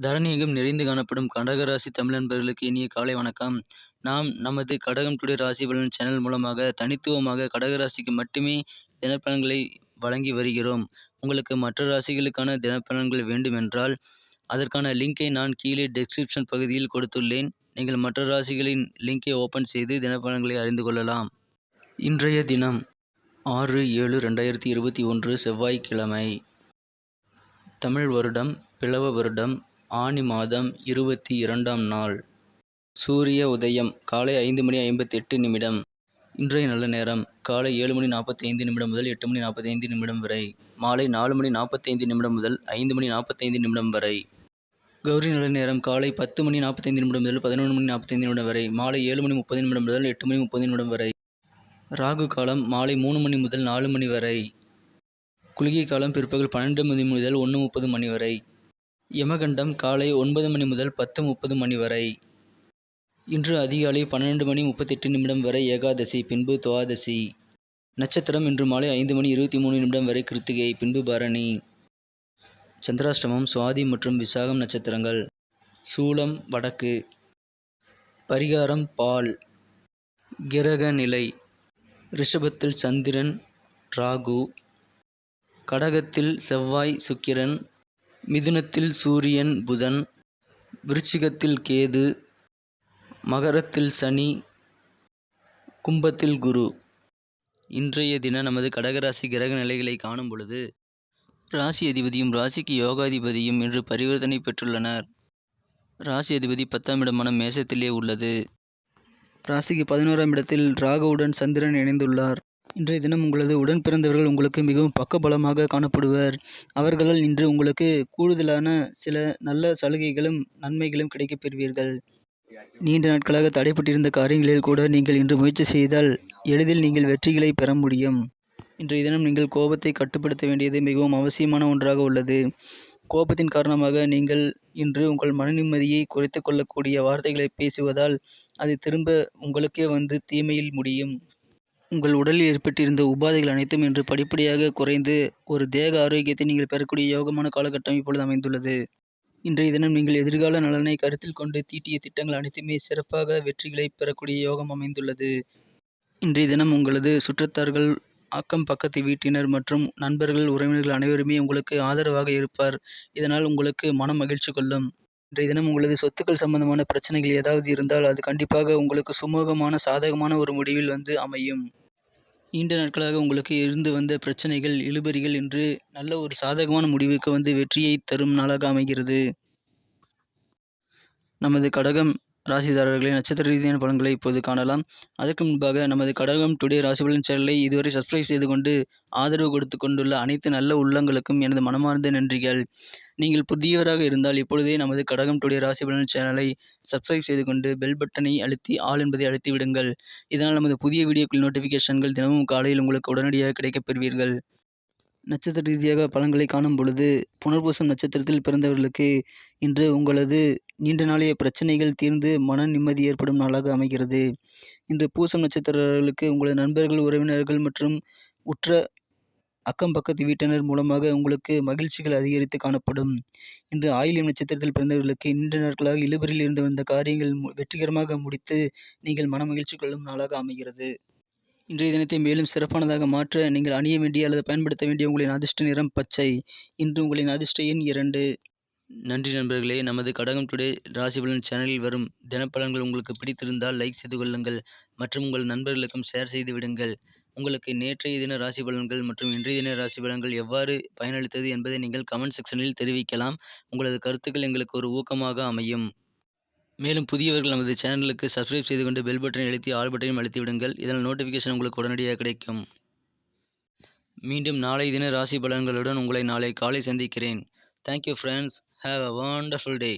தரணியெங்கும் நிறைந்து காணப்படும் கடகராசி தமிழ் நண்பர்களுக்கு இனிய காலை வணக்கம். நாம் நமது கடகம் டுடே ராசி பலன் சேனல் மூலமாக தனித்துவமாக கடகராசிக்கு மட்டுமே தினப்பலன்களை வழங்கி வருகிறோம். உங்களுக்கு மற்ற ராசிகளுக்கான தினப்பலன்கள் வேண்டுமென்றால் அதற்கான லிங்கை நான் கீழே டெஸ்கிரிப்ஷன் பகுதியில் கொடுத்துள்ளேன். நீங்கள் மற்ற ராசிகளின் லிங்கை ஓபன் செய்து தினப்பலன்களை அறிந்து கொள்ளலாம். இன்றைய தினம் 6/7/2021 செவ்வாய்க்கிழமை. தமிழ் வருடம் பிலவ வருடம் ஆனி மாதம் 22ஆம் நாள். சூரிய உதயம் காலை 5:58. இன்றைய நல்ல நேரம் காலை 7:45 முதல் 8:45 வரை, மாலை 4:45 முதல் 5:45 வரை. கௌரி நல்ல நேரம் காலை 10:45 முதல் 11:45 வரை, மாலை 7:30 முதல் 8:30 வரை. ராகு காலம் மாலை 3 முதல் 4 வரை. குளிகை காலம் பிற்பகல் 12 முதல் 1:30 வரை. யமகண்டம் காலை 9 முதல் 10:30 வரை. இன்று அதிகாலை 12:38 வரை ஏகாதசி, பின்பு துவாதசி. நட்சத்திரம் இன்று மாலை 5:23 வரை கிருத்திகை, பின்பு பரணி. சந்திராஷ்டமம் சுவாதி மற்றும் விசாகம் நட்சத்திரங்கள். சூலம் வடக்கு. பரிகாரம் பால். கிரக நிலை: ரிஷபத்தில் சந்திரன் ராகு, கடகத்தில் செவ்வாய் சுக்கிரன், மிதுனத்தில் சூரியன் புதன், விருச்சிகத்தில் கேது, மகரத்தில் சனி, கும்பத்தில் குரு. இன்றைய தின நமது கடகராசி கிரக நிலைகளை காணும் பொழுது, ராசி அதிபதியும் ராசிக்கு யோகாதிபதியும் இன்று பரிவர்த்தனை பெற்றுள்ளனர். ராசி அதிபதி 10ஆம் இடமான மேசத்திலே உள்ளது. ராசிக்கு 11ஆம் இடத்தில் ராகுவுடன் சந்திரன் இணைந்துள்ளார். இன்றைய தினம் உங்களது உடன் பிறந்தவர்கள் உங்களுக்கு மிகவும் பக்கபலமாக காணப்படுவர். அவர்களால் இன்று உங்களுக்கு கூடுதலான சில நல்ல சலுகைகளும் நன்மைகளும் கிடைக்கப் பெறுவீர்கள். நீண்ட நாட்களாக தடைப்பட்டிருந்த காரியங்களில் கூட நீங்கள் இன்று முயற்சி செய்தால் எளிதில் நீங்கள் வெற்றிகளை பெற முடியும். இன்றைய தினம் நீங்கள் கோபத்தை கட்டுப்படுத்த வேண்டியது மிகவும் அவசியமான ஒன்றாக உள்ளது. கோபத்தின் காரணமாக நீங்கள் இன்று உங்கள் மன நிம்மதியை குறைத்து கொள்ளக்கூடிய வார்த்தைகளை பேசுவதால் அது திரும்ப உங்களுக்கே வந்து தீமையில் முடியும். உங்கள் உடலில் ஏற்பட்டிருந்த உபாதைகள் அனைத்தும் இன்று படிப்படியாக குறைந்து ஒரு தேக ஆரோக்கியத்தை நீங்கள் பெறக்கூடிய யோகமான காலகட்டம் இப்பொழுது அமைந்துள்ளது. இன்றைய தினம் நீங்கள் எதிர்கால நலனை கருத்தில் கொண்டு தீட்டிய திட்டங்கள் அனைத்துமே சிறப்பாக வெற்றிகளை பெறக்கூடிய யோகம் அமைந்துள்ளது. இன்றைய தினம் உங்களது சுற்றத்தார்கள், அக்கம் பக்கத்து வீட்டினர் மற்றும் நண்பர்கள், உறவினர்கள் அனைவருமே உங்களுக்கு ஆதரவாக இருப்பார். இதனால் உங்களுக்கு மனம் மகிழ்ச்சி கொள்ளும். இன்றைய தினம் உங்களது சொத்துக்கள் சம்பந்தமான பிரச்சனைகள் ஏதாவது இருந்தால் அது கண்டிப்பாக உங்களுக்கு சுமூகமான சாதகமான ஒரு முடிவில் வந்து அமையும். நீண்ட நாட்களாக உங்களுக்கு இருந்து வந்த பிரச்சனைகள், இழுபறிகள் இன்று நல்ல ஒரு சாதகமான முடிவுக்கு வந்து வெற்றியை தரும் நாளாக அமைகிறது. நமது கடகம் ராசிதாரர்களின் நட்சத்திர ரீதியான பலன்களை இப்போது காணலாம். அதற்கு முன்பாக நமது கடகம் டுடே ராசி பலன் சேனலை இதுவரை சப்ஸ்கிரைப் செய்து கொண்டு ஆதரவு கொடுத்து கொண்டுள்ள அனைத்து நல்ல உள்ளங்களுக்கும் எனது மனமார்ந்த நன்றிகள். நீங்கள் புதியவராக இருந்தால் இப்பொழுதே நமது கடகம் டுடே ராசி பலன் சேனலை சப்ஸ்கிரைப் செய்து கொண்டு பெல் பட்டனை அழுத்தி ஆல் என்பதை அழுத்தி விடுங்கள். இதனால் நமது புதிய வீடியோக்கள் நோட்டிஃபிகேஷன்கள் தினமும் காலையில் உங்களுக்கு உடனடியாக கிடைக்கப் பெறுவீர்கள். நட்சத்திர ரீதியாக பலன்களை காணும் பொழுது, புனர்பூசம் நட்சத்திரத்தில் பிறந்தவர்களுக்கு இன்று உங்களது நீண்ட நாளைய பிரச்சனைகள் தீர்ந்து மன நிம்மதி ஏற்படும் நாளாக அமைகிறது. இன்று பூசம் நட்சத்திரர்களுக்கு உங்களது நண்பர்கள், உறவினர்கள் மற்றும் உற்ற அக்கம் பக்கத்து வீட்டினர் மூலமாக உங்களுக்கு மகிழ்ச்சிகள் அதிகரித்து காணப்படும். இன்று ஆயில்யம் நட்சத்திரத்தில் பிறந்தவர்களுக்கு நீண்ட நாட்களாக இழுபறியில் இருந்து வந்த காரியங்கள் வெற்றிகரமாக முடித்து நீங்கள் மன மகிழ்ச்சி கொள்ளும் நாளாக அமைகிறது. இன்றைய தினத்தை மேலும் சிறப்பானதாக மாற்ற நீங்கள் அணிய வேண்டிய அல்லது பயன்படுத்த வேண்டிய உங்களின் அதிர்ஷ்ட நிறம் பச்சை. இன்று உங்களின் அதிர்ஷ்ட எண் 2. நன்றி நண்பர்களே. நமது கடகம் டுடே ராசி பலன் சேனலில் வரும் தினப்பலன்கள் உங்களுக்கு பிடித்திருந்தால் லைக் செய்து கொள்ளுங்கள் மற்றும் உங்கள் நண்பர்களுக்கும் ஷேர் செய்து விடுங்கள். உங்களுக்கு நேற்றைய தின ராசி பலன்கள் மற்றும் இன்றைய தின ராசி பலன்கள் எவ்வாறு பயனளித்தது என்பதை நீங்கள் கமெண்ட் செக்ஷனில் தெரிவிக்கலாம். உங்களது கருத்துக்கள் எங்களுக்கு ஒரு ஊக்கமாக அமையும். மேலும் புதியவர்கள் நமது சேனலுக்கு சப்ஸ்கிரைப் செய்து கொண்டு பெல் பட்டனை அழுத்தி ஆல் பட்டனையும் அழுத்தி விடுங்கள். இதனால் நோட்டிஃபிகேஷன் உங்களுக்கு உடனடியாக கிடைக்கும். மீண்டும் நாளை தின ராசி பலன்களுடன் உங்களை நாளை காலை சந்திக்கிறேன். Thank you friends. Have a wonderful day.